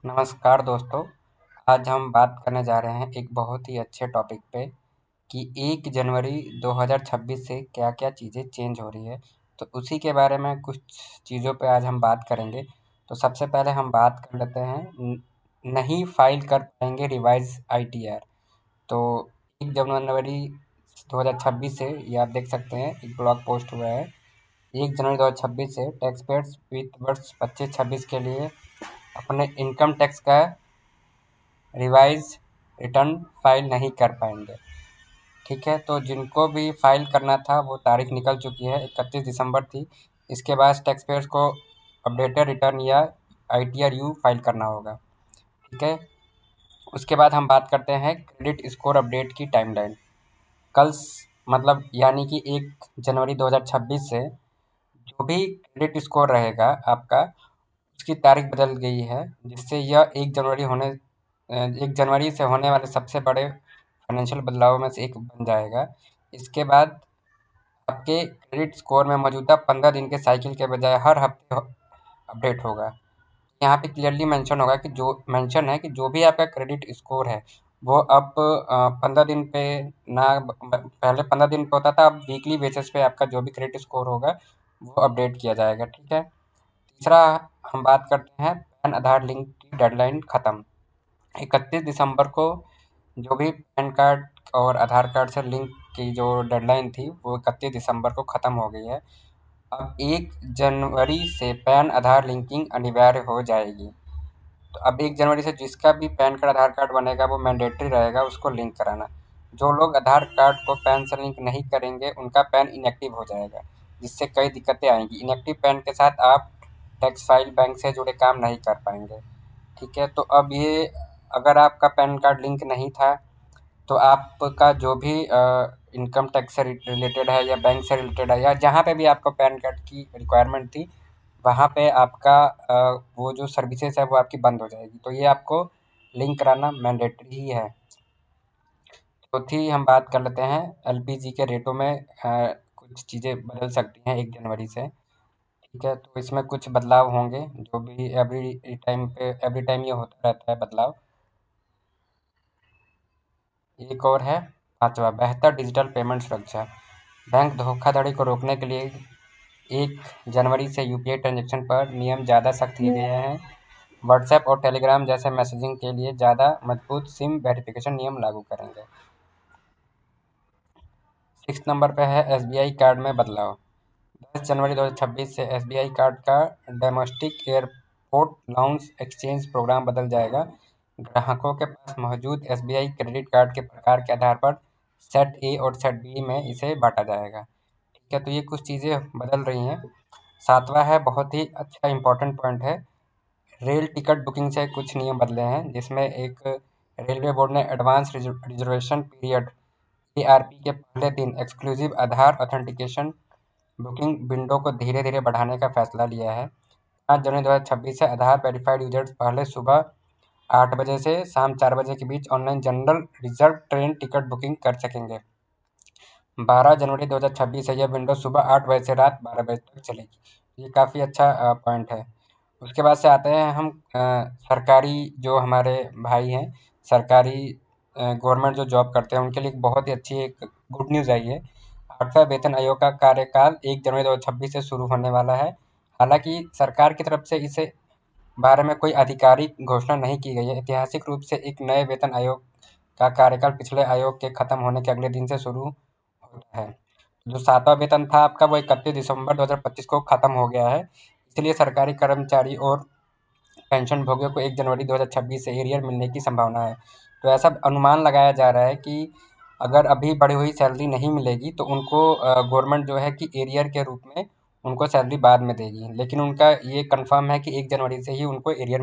नमस्कार दोस्तों। आज हम बात करने जा रहे हैं एक बहुत ही अच्छे टॉपिक पे कि 1 जनवरी 2026 से क्या-क्या चीज़ें चेंज हो रही है। तो उसी के बारे में कुछ चीज़ों पे आज हम बात करेंगे। तो सबसे पहले हम बात कर लेते हैं नहीं फ़ाइल कर पाएँगे रिवाइज़ आईटीआर। तो 1 जनवरी 2026 से ये आप देख सकते हैं एक ब्लॉग पोस्ट हुआ है। 1 जनवरी 2026 से टैक्स पेयर्स वित्त वर्ष 25-26 के लिए अपने इनकम टैक्स का रिवाइज रिटर्न फाइल नहीं कर पाएंगे। ठीक है, तो जिनको भी फाइल करना था वो तारीख निकल चुकी है, 31 दिसंबर थी। इसके बाद टैक्स पेयर्स को अपडेटेड रिटर्न या आईटीआर यू फाइल करना होगा। ठीक है, उसके बाद हम बात करते हैं क्रेडिट स्कोर अपडेट की टाइमलाइन। कल मतलब यानी कि 1 जनवरी 2026 से जो भी क्रेडिट स्कोर रहेगा आपका, उसकी तारीख बदल गई है, जिससे यह 1 जनवरी से होने वाले सबसे बड़े फाइनेंशियल बदलाव में से एक बन जाएगा। इसके बाद आपके क्रेडिट स्कोर में मौजूदा 15 दिन के साइकिल के बजाय हर हफ्ते अपडेट होगा। यहाँ पे क्लियरली मेंशन है कि जो भी आपका क्रेडिट स्कोर है वो अब 15 दिन पे ना पहले 15 दिन पे होता था, अब वीकली बेसिस पे आपका जो भी क्रेडिट स्कोर होगा वो अपडेट किया जाएगा। ठीक है, तीसरा हम बात करते हैं पैन आधार लिंक की डेडलाइन ख़त्म। 31 दिसंबर को जो भी पैन कार्ड और आधार कार्ड से लिंक की जो डेडलाइन थी वो 31 दिसंबर को ख़त्म हो गई है। अब 1 जनवरी से पैन आधार लिंकिंग अनिवार्य हो जाएगी। तो अब 1 जनवरी से जिसका भी पैन कार्ड आधार कार्ड बनेगा वो मैंडेटरी रहेगा उसको लिंक कराना। जो लोग आधार कार्ड को पैन से लिंक नहीं करेंगे उनका पैन इनएक्टिव हो जाएगा, जिससे कई दिक्कतें आएंगी। इनएक्टिव पैन के साथ आप टैक्स फाइल बैंक से जुड़े काम नहीं कर पाएंगे। ठीक है, तो अब ये अगर आपका पैन कार्ड लिंक नहीं था तो आपका जो भी इनकम टैक्स से रिलेटेड है या बैंक से रिलेटेड है या जहाँ पे भी आपको पैन कार्ड की रिक्वायरमेंट थी वहाँ पे आपका वो जो सर्विसेज है वो आपकी बंद हो जाएगी। तो ये आपको लिंक कराना मैंडेटरी ही है। चौथी हम बात कर लेते हैं एलपीजी के रेटों में कुछ चीज़ें बदल सकती हैं 1 जनवरी से। ठीक है, तो इसमें कुछ बदलाव होंगे जो भी एवरी टाइम ये होता रहता है बदलाव। एक और है पाँचवा, बेहतर डिजिटल पेमेंट सुरक्षा। बैंक धोखाधड़ी को रोकने के लिए 1 जनवरी से यूपीआई ट्रांजैक्शन पर नियम ज़्यादा सख्त किए गए हैं। व्हाट्सएप और टेलीग्राम जैसे मैसेजिंग के लिए ज़्यादा मजबूत सिम वेरिफिकेशन नियम लागू करेंगे। 6 नंबर पे है एसबीआई कार्ड में बदलाव। 10 जनवरी 2026 से एसबीआई कार्ड का domestic airport lounge exchange programme बदल जाएगा। ग्राहकों के पास मौजूद एसबीआई क्रेडिट कार्ड के प्रकार के आधार पर सेट ए और सेट बी में इसे बांटा जाएगा। ठीक है, तो ये कुछ चीज़ें बदल रही हैं। सातवां है बहुत ही अच्छा इंपॉर्टेंट पॉइंट है, रेल टिकट बुकिंग से कुछ नियम बदले हैं, जिसमें एक रेलवे बोर्ड ने एडवांस रिजर्वेशन पीरियड एआरपी के पहले दिन एक्सक्लूसिव आधार ऑथेंटिकेशन बुकिंग विंडो को धीरे धीरे बढ़ाने का फैसला लिया है। 5 जनवरी 2026 से आधार वेरीफाइड यूजर्स पहले सुबह 8 बजे से शाम 4 बजे के बीच online general reserve train ticket booking कर सकेंगे। 12 जनवरी 2026 से यह विंडो सुबह 8 बजे से रात 12 बजे तक चलेगी। ये काफ़ी अच्छा पॉइंट है। उसके बाद से आते हैं हम सरकारी जो हमारे भाई हैं, सरकारी गवर्नमेंट जो जॉब करते हैं उनके लिए एक बहुत ही अच्छी एक गुड न्यूज़ आई है। 8वां वेतन आयोग का कार्यकाल 1 जनवरी 2026 से शुरू होने वाला है। हालांकि सरकार की तरफ से इसे बारे में कोई आधिकारिक घोषणा नहीं की गई है। ऐतिहासिक रूप से एक नए वेतन आयोग का कार्यकाल पिछले आयोग के खत्म होने के अगले दिन से शुरू होता है। जो 7वां वेतन था आपका वो 31 दिसंबर 2025 को खत्म हो गया है। इसलिए सरकारी कर्मचारी और पेंशन भोगियों को 1 जनवरी 2026 से एरियर मिलने की संभावना है। तो ऐसा अनुमान लगाया जा रहा है कि अगर अभी बढ़ी हुई सैलरी नहीं मिलेगी तो उनको गवर्नमेंट जो है कि एरियर के रूप में उनको सैलरी बाद में देगी। लेकिन उनका ये कन्फर्म है कि 1 जनवरी से ही उनको एरियर